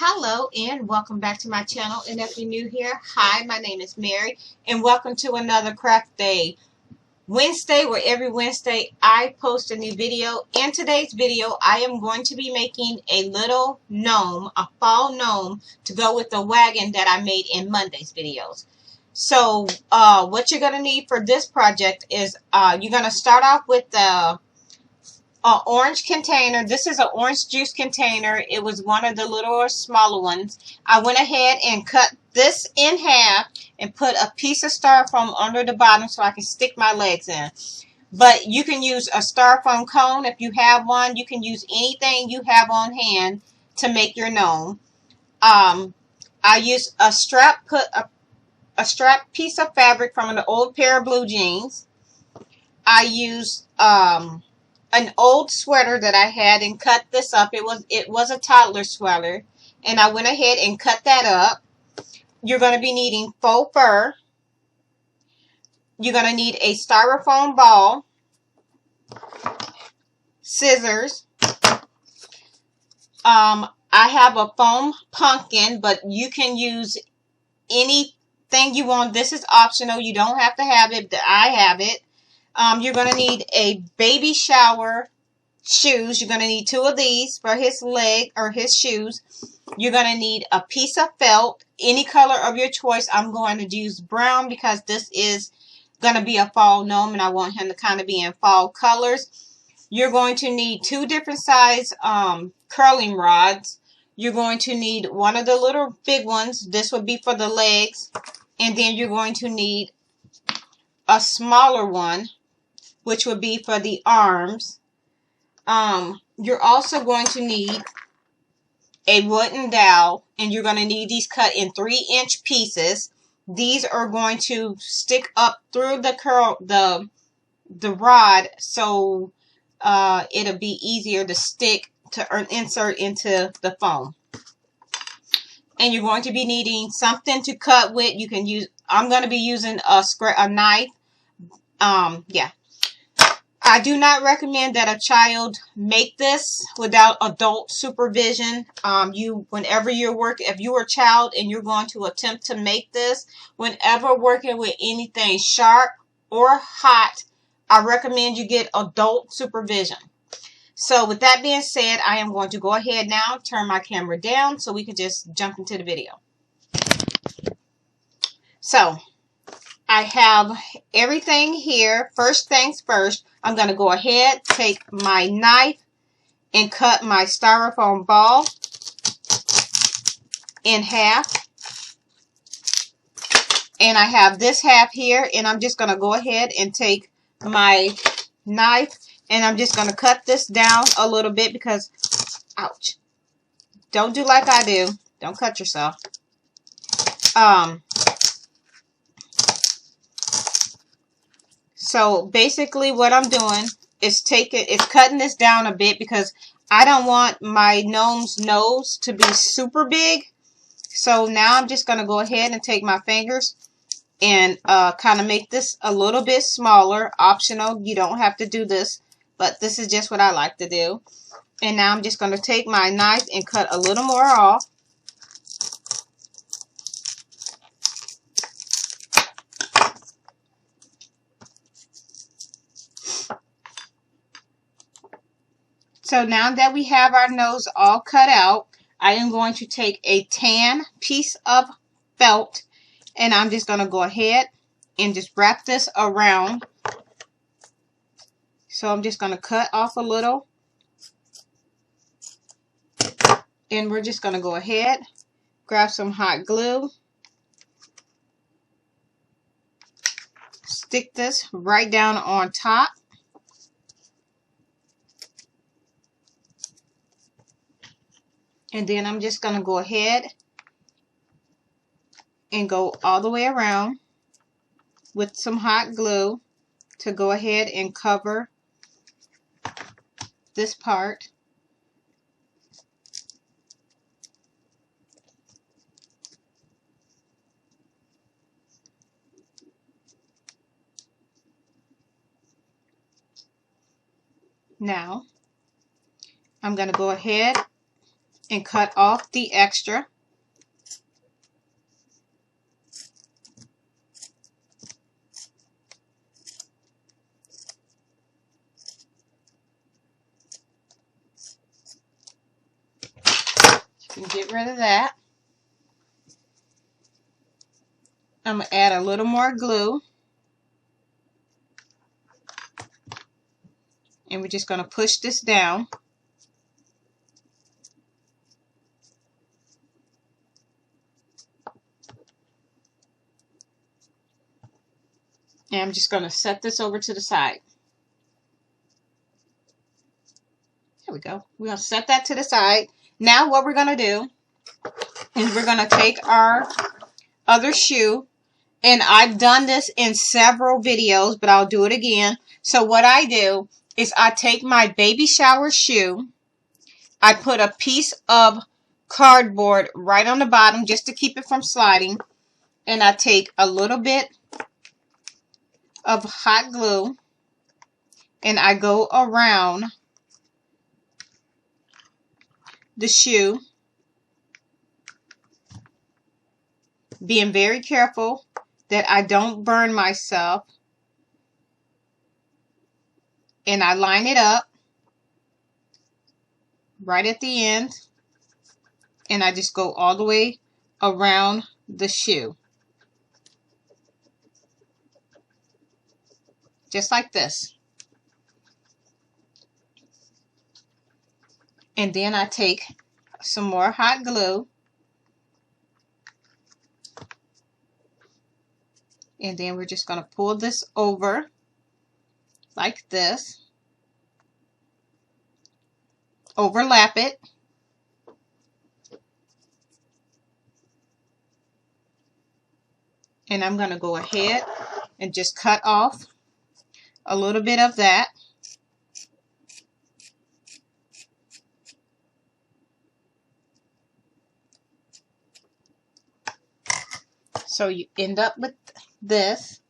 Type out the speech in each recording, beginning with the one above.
Hello and welcome back to my channel, and if you're new here, hi, my name is Mary and welcome to another craft day Wednesday, where every Wednesday I post a new video. In today's video I am going to be making a little gnome, a fall gnome, to go with the wagon that I made in Monday's videos. So what you're going to need for this project is you're going to start off with the orange container. This is an orange juice container. It was one of the little smaller ones. I went ahead and cut this in half and put a piece of styrofoam under the bottom so I can stick my legs in. But you can use a styrofoam cone if you have one. You can use anything you have on hand to make your gnome. I used a strap, a strap piece of fabric from an old pair of blue jeans. I used an old sweater that I had and cut this up. It was a toddler sweater, and I went ahead and cut that up. You're going to be needing faux fur. You're going to need a styrofoam ball, scissors. I have a foam pumpkin, but you can use anything you want. This is optional. You don't have to have it, but I have it. You're going to need a baby shower shoes. You're going to need 2 of these for his leg or his shoes. You're going to need a piece of felt, any color of your choice. I'm going to use brown because this is going to be a fall gnome and I want him to kind of be in fall colors. You're going to need 2 different size curling rods. You're going to need one of the little big ones. This would be for the legs. And then you're going to need a smaller one, which would be for the arms. You're also going to need a wooden dowel, and you're going to need these cut in 3-inch pieces. These are going to stick up through the rod, so it'll be easier to stick to insert into the foam. And you're going to be needing something to cut with. You can use. I'm going to be using a knife. Yeah. I do not recommend that a child make this without adult supervision. Whenever you're working, if you're a child and you're going to attempt to make this, whenever working with anything sharp or hot, I recommend you get adult supervision. So with that being said, I am going to go ahead now, turn my camera down so we can just jump into the video. So I have everything here. First things first, I'm going to go ahead, take my knife, and cut my styrofoam ball in half. And I have this half here, and I'm just going to go ahead and take my knife, and I'm just going to cut this down a little bit because, ouch, don't do like I do. Don't cut yourself. So basically what I'm doing is cutting this down a bit because I don't want my gnome's nose to be super big. So now I'm just going to go ahead and take my fingers and kind of make this a little bit smaller. Optional, you don't have to do this, but this is just what I like to do. And now I'm just going to take my knife and cut a little more off. So now that we have our nose all cut out, I am going to take a tan piece of felt, and I'm just going to go ahead and just wrap this around. So I'm just going to cut off a little, and we're just going to go ahead, grab some hot glue, stick this right down on top. And then I'm just going to go ahead and go all the way around with some hot glue to go ahead and cover this part. Now, I'm going to go ahead and cut off the extra. You can get rid of that. I'm going to add a little more glue. And we're just going to push this down. And I'm just going to set this over to the side. There we go. We're going to set that to the side. Now what we're going to do is we're going to take our other shoe. And I've done this in several videos, but I'll do it again. So what I do is I take my baby shower shoe. I put a piece of cardboard right on the bottom just to keep it from sliding. And I take a little bit of hot glue. And I go around the shoe. Being very careful that I don't burn myself. And I line it up right at the end. And I just go all the way around the shoe. Just like this. And then I take some more hot glue. And then we're just going to pull this over like this. Overlap it. And I'm going to go ahead and just cut off a little bit of that. So you end up with this.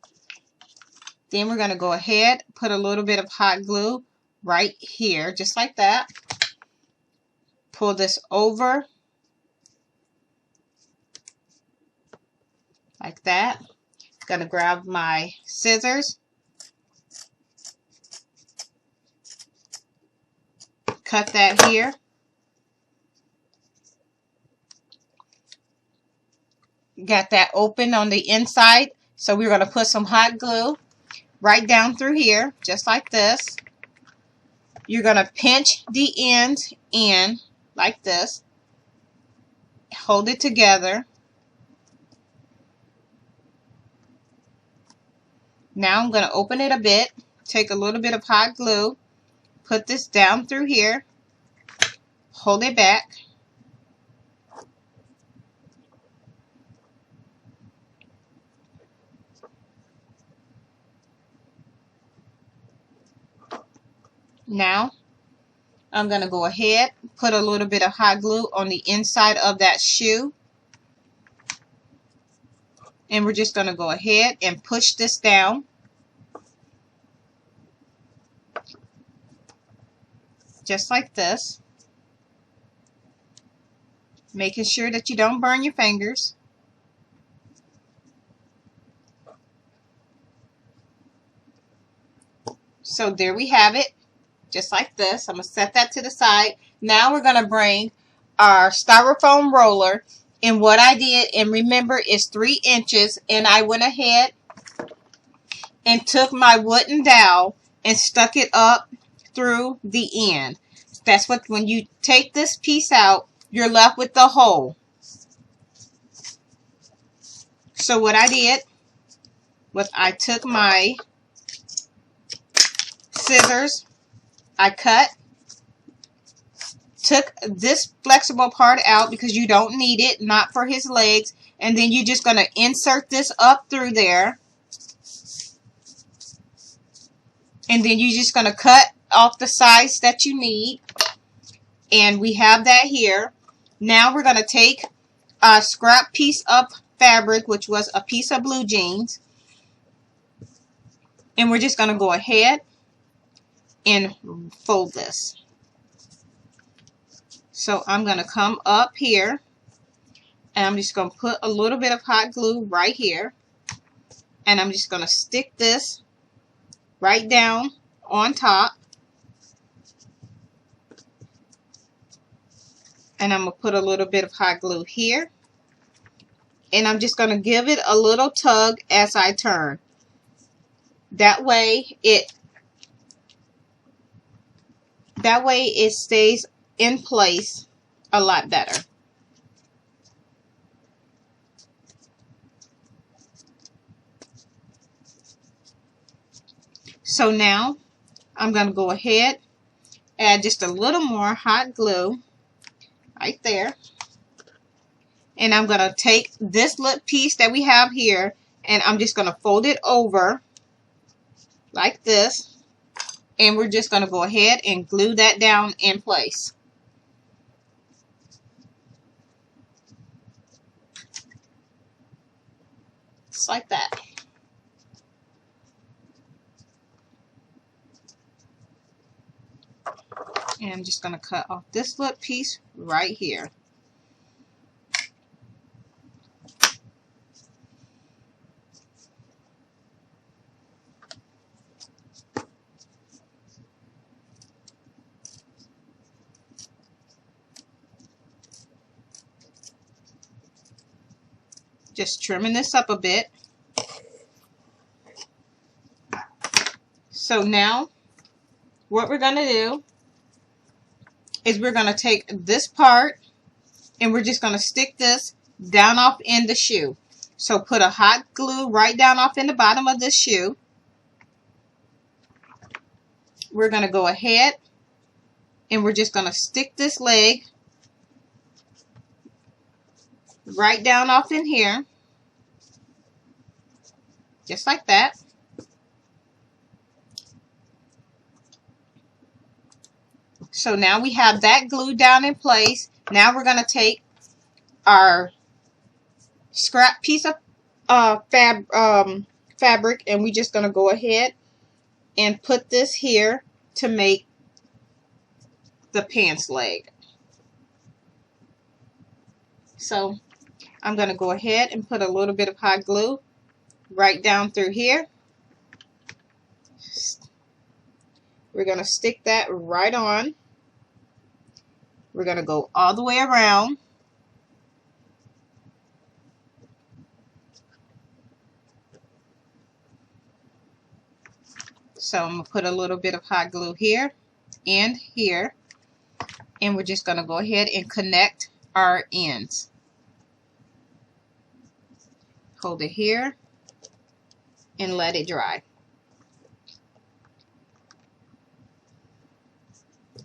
Then we're going to go ahead, put a little bit of hot glue right here, just like that. Pull this over like that. Going to grab my scissors. Cut that here. Got that open on the inside. So we're going to put some hot glue right down through here, just like this. You're going to pinch the ends in like this. Hold it together. Now I'm going to open it a bit. Take a little bit of hot glue. Put this down through here. Hold it back. Now, I'm going to go ahead, put a little bit of hot glue on the inside of that shoe. And we're just going to go ahead and push this down. Just like this. Making sure that you don't burn your fingers. So there we have it. Just like this. I'm going to set that to the side. Now we're going to bring our styrofoam roller. And what I did, and remember, it's 3 inches. And I went ahead and took my wooden dowel and stuck it up through the end. That's what, when you take this piece out, you're left with the hole. So what I did was I took my scissors. I cut, took this flexible part out because you don't need it, not for his legs, and then you're just going to insert this up through there, and then you're just going to cut off the size that you need, and we have that here. Now we're going to take a scrap piece of fabric, which was a piece of blue jeans, and we're just going to go ahead and fold this. So I'm going to come up here and I'm just going to put a little bit of hot glue right here. And I'm just going to stick this right down on top. And I'm going to put a little bit of hot glue here. And I'm just going to give it a little tug as I turn. That way it stays in place a lot better. So now I'm going to go ahead, add just a little more hot glue right there. And I'm going to take this little piece that we have here and I'm just going to fold it over like this. And we're just going to go ahead and glue that down in place. Just like that. And I'm just going to cut off this little piece right here. Just trimming this up a bit. So now what we're going to do is we're going to take this part and we're just going to stick this down off in the shoe. So put a hot glue right down off in the bottom of this shoe. We're going to go ahead and we're just going to stick this leg right down off in here. Just like that. So now we have that glued down in place. Now we're going to take our scrap piece of fabric and we're just going to go ahead and put this here to make the pants leg. So I'm going to go ahead and put a little bit of hot glue right down through here. We're going to stick that right on. We're going to go all the way around. So I'm going to put a little bit of hot glue here and here. And we're just going to go ahead and connect our ends. Hold it here and let it dry.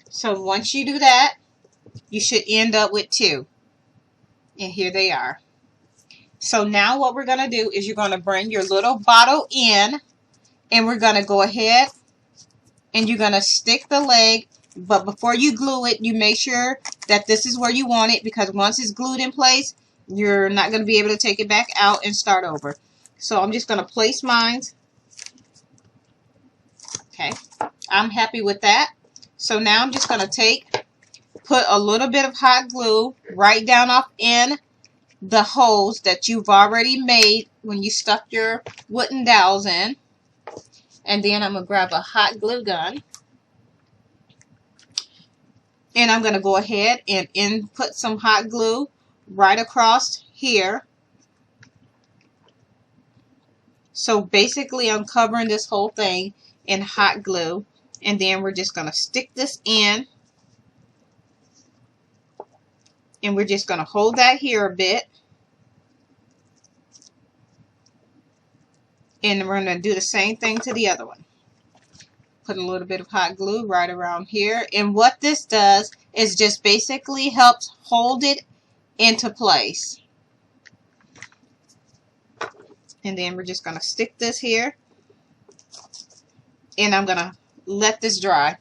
So once you do that, you should end up with two. And here they are. So now what we're going to do is you're going to bring your little bottle in and we're going to go ahead and you're going to stick the leg. But before you glue it, you make sure that this is where you want it, because once it's glued in place, you're not going to be able to take it back out and start over. So I'm just going to place mine. Okay, I'm happy with that. So now I'm just going to put a little bit of hot glue right down off in the holes that you've already made when you stuck your wooden dowels in. And then I'm going to grab a hot glue gun. And I'm going to go ahead and put some hot glue right across here. So basically I'm covering this whole thing in hot glue. And then we're just going to stick this in. And we're just going to hold that here a bit. And we're going to do the same thing to the other one. Put a little bit of hot glue right around here. And what this does is just basically helps hold it into place. And then we're just going to stick this here. And I'm going to let this dry.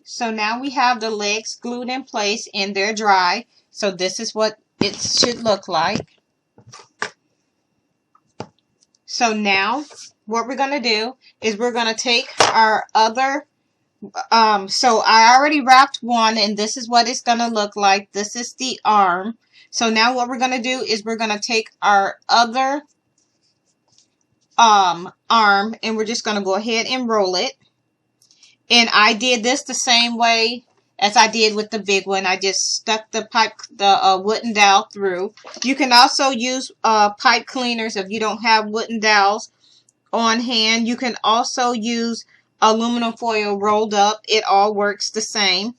So now we have the legs glued in place and they're dry. So this is what it should look like. So now what we're going to do is we're going to take our other So I already wrapped one, and this is what it's going to look like. This is the arm. So now what we're going to do is we're going to take our other arm, and we're just going to go ahead and roll it. And I did this the same way as I did with the big one. I just stuck the wooden dowel through. You can also use pipe cleaners if you don't have wooden dowels on hand. You can also use aluminum foil rolled up. It all works the same.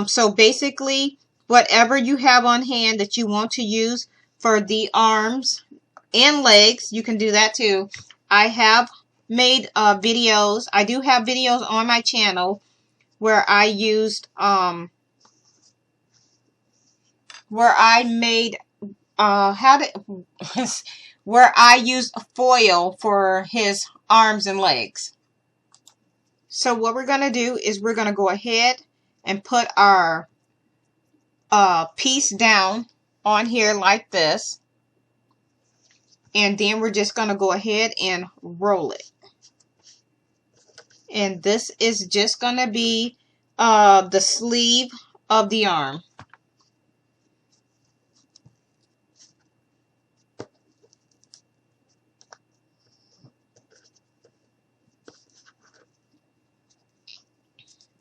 So basically, whatever you have on hand that you want to use for the arms and legs, you can do that too. I have made videos. I do have videos on my channel where I used where I made where I used foil for his arms and legs. So what we're going to do is we're going to go ahead and put our piece down on here like this. And then we're just going to go ahead and roll it. And this is just going to be the sleeve of the arm.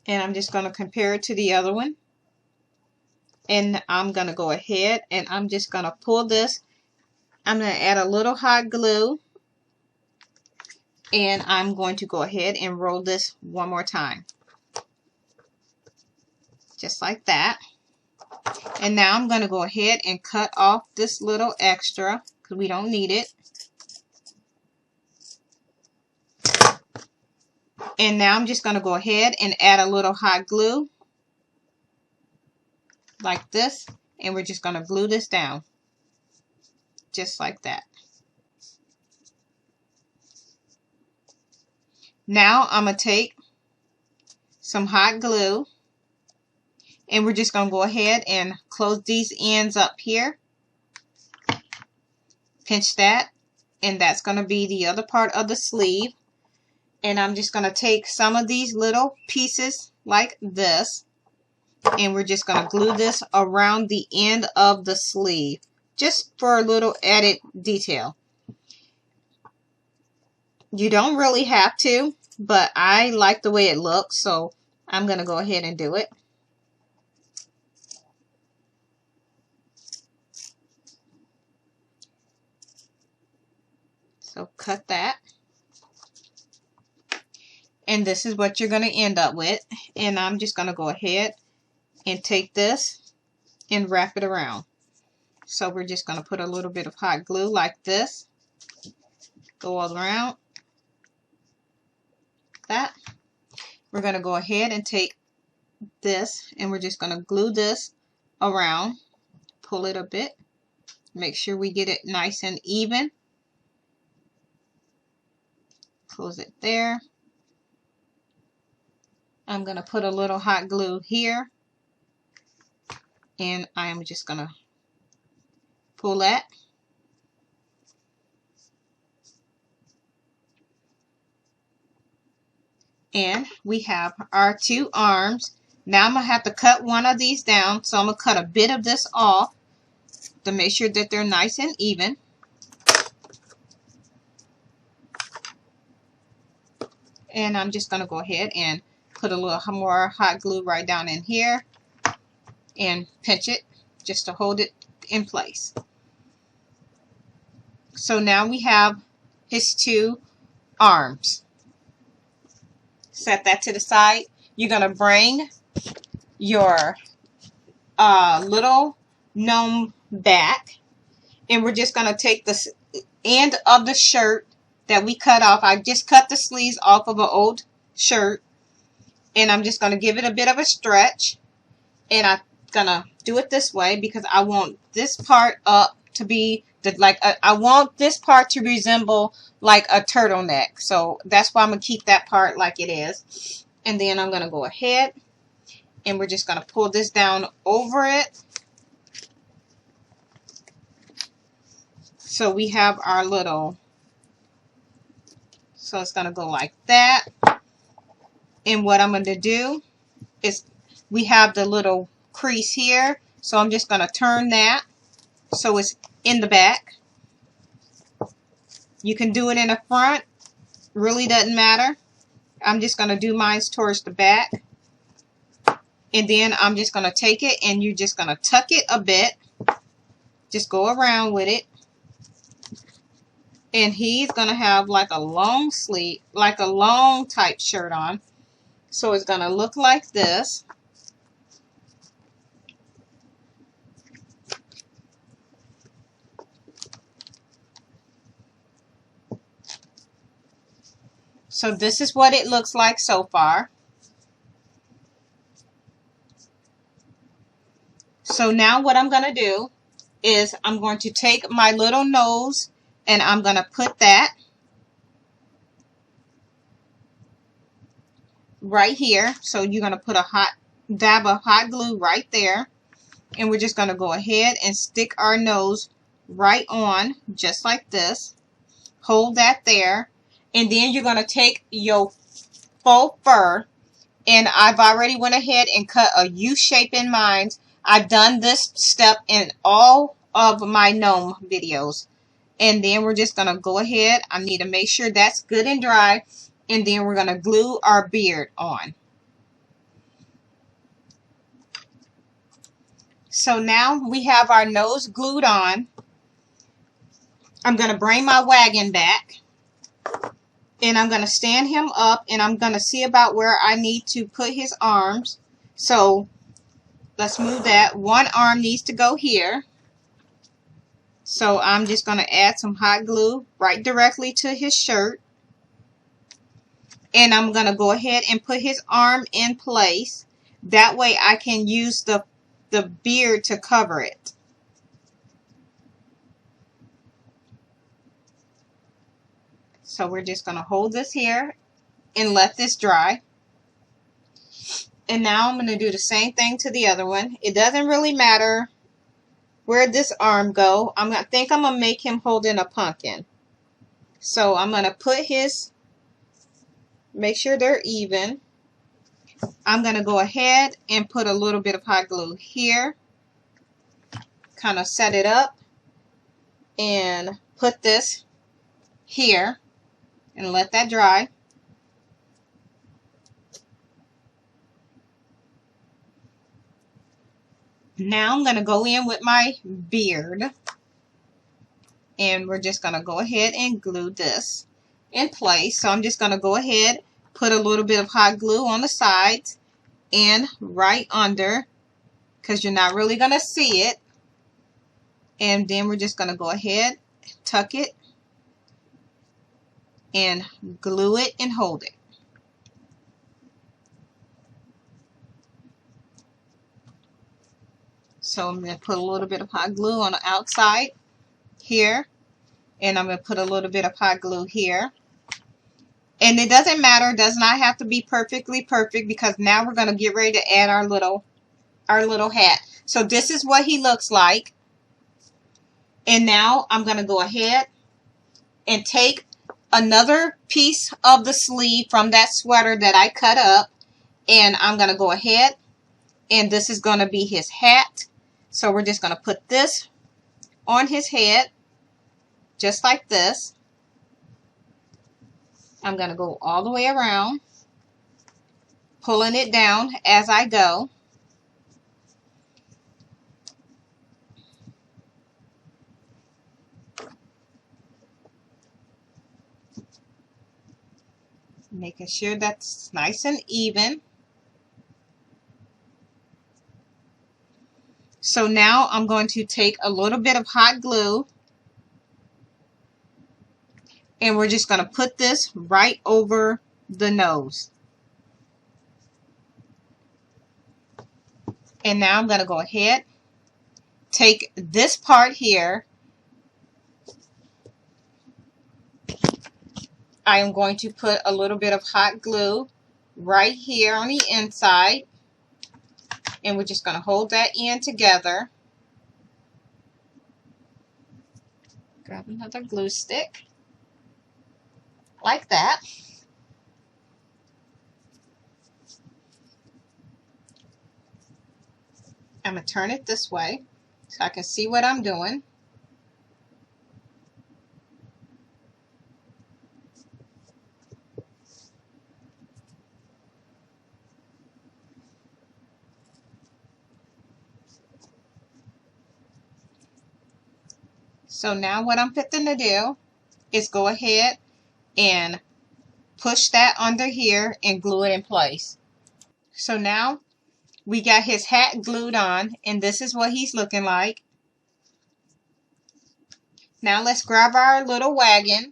And I'm just going to compare it to the other one. And I'm going to go ahead and I'm just going to pull this. I'm going to add a little hot glue. And I'm going to go ahead and roll this one more time. Just like that. And now I'm going to go ahead and cut off this little extra because we don't need it. And now I'm just going to go ahead and add a little hot glue like this. And we're just going to glue this down. Just like that. Now I'm going to take some hot glue. And we're just going to go ahead and close these ends up here. Pinch that. And that's going to be the other part of the sleeve. And I'm just going to take some of these little pieces like this. And we're just going to glue this around the end of the sleeve. Just for a little added detail. You don't really have to. But I like the way it looks. So I'm going to go ahead and do it. So cut that. And this is what you're going to end up with. And I'm just going to go ahead and take this and wrap it around. So we're just going to put a little bit of hot glue like this. Go all around. Like that. We're going to go ahead and take this and we're just going to glue this around. Pull it a bit. Make sure we get it nice and even. Close it there. I'm going to put a little hot glue here. And I am just going to pull that. And we have our two arms. Now I'm going to have to cut one of these down. So I'm going to cut a bit of this off to make sure that they're nice and even. And I'm just going to go ahead and put a little more hot glue right down in here and pinch it just to hold it in place. So now we have his two arms. Set that to the side. You're going to bring your little gnome back, and we're just going to take the end of the shirt that we cut off. I just cut the sleeves off of an old shirt, and I'm just going to give it a bit of a stretch, and I'm going to do it this way because I want this part up to be I want this part to resemble like a turtleneck. So that's why I'm going to keep that part like it is. And then I'm going to go ahead and we're just going to pull this down over it. So we have our little, so it's going to go like that. And what I'm going to do is, we have the little crease here, so I'm just going to turn that so it's in the back. You can do it in the front, really doesn't matter. I'm just going to do mine towards the back. And then I'm just going to take it and you're just going to tuck it a bit. Just go around with it. And he's going to have like a long sleeve, like a long type shirt on. So it's going to look like this. So this is what it looks like so far. So now what I'm going to do is I'm going to take my little nose and I'm going to put that right here. So you're going to put a hot dab of hot glue right there. And we're just going to go ahead and stick our nose right on, just like this. Hold that there. And then you're going to take your faux fur. And I've already went ahead and cut a U shape in mine. I've done this step in all of my gnome videos. And then we're just going to go ahead. I need to make sure that's good and dry. And then we're going to glue our beard on. So now we have our nose glued on. I'm going to bring my wagon back. And I'm going to stand him up. And I'm going to see about where I need to put his arms. So let's move that. One arm needs to go here. So I'm just going to add some hot glue right directly to his shirt. And I'm going to go ahead and put his arm in place. That way I can use the beard to cover it. So we're just going to hold this here and let this dry. And now I'm going to do the same thing to the other one. It doesn't really matter where this arm go. I think I'm going to make him holding a pumpkin. So I'm going to put his, make sure they're even. I'm going to go ahead and put a little bit of hot glue here. Kind of set it up. And put this here. And let that dry. Now I'm going to go in with my beard. And we're just going to go ahead and glue this in place. So I'm just going to go ahead, put a little bit of hot glue on the sides and right under, because you're not really going to see it. And then we're just going to go ahead, tuck it, and glue it and hold it. So I'm going to put a little bit of hot glue on the outside here. And I'm going to put a little bit of hot glue here. And it doesn't matter. It does not have to be perfectly perfect, because now we're going to get ready to add our little hat. So this is what he looks like. And now I'm going to go ahead and take another piece of the sleeve from that sweater that I cut up. And I'm going to go ahead, and this is going to be his hat. So we're just going to put this on his head, just like this. I'm going to go all the way around, pulling it down as I go. Making sure that's nice and even. So now I'm going to take a little bit of hot glue, and we're just going to put this right over the nose. And now I'm going to go ahead, take this part here. I am going to put a little bit of hot glue right here on the inside. And we're just going to hold that in together. Grab another glue stick. Like that. I'm going to turn it this way so I can see what I'm doing. So now what I'm fitting to do is go ahead and push that under here and glue it in place. So now we got his hat glued on, and this is what he's looking like. Now let's grab our little wagon,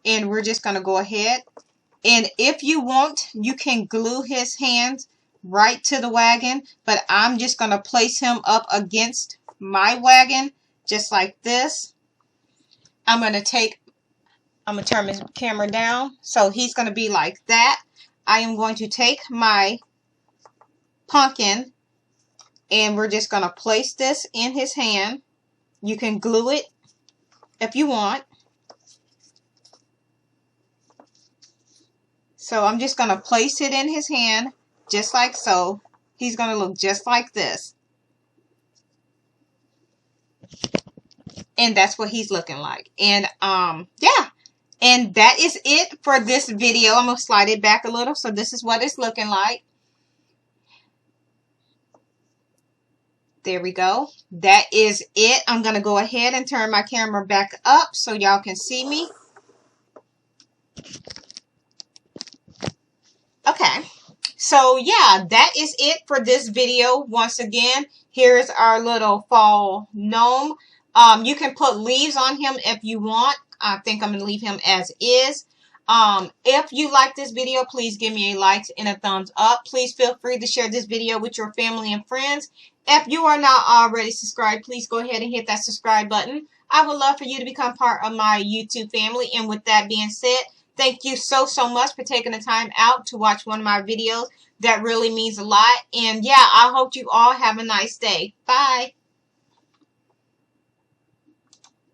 and we're just going to go ahead. And if you want, you can glue his hands right to the wagon, but I'm just going to place him up against my wagon, just like this. I'm going to turn my camera down, so he's going to be like that. I am going to take my pumpkin, and we're just going to place this in his hand. You can glue it if you want. So I'm just going to place it in his hand, just like so. He's going to look just like this. And that's what he's looking like. And yeah. And that is it for this video. I'm going to slide it back a little. So this is what it's looking like. There we go. That is it. I'm going to go ahead and turn my camera back up so y'all can see me. Okay. So yeah, that is it for this video. Once again, here's our little fall gnome. You can put leaves on him if you want. I think I'm going to leave him as is. If you like this video, please give me a like and a thumbs up. Please feel free to share this video with your family and friends. If you are not already subscribed, please go ahead and hit that subscribe button. I would love for you to become part of my YouTube family. And with that being said, thank you so much for taking the time out to watch one of my videos. That really means a lot. And yeah, I hope you all have a nice day. Bye.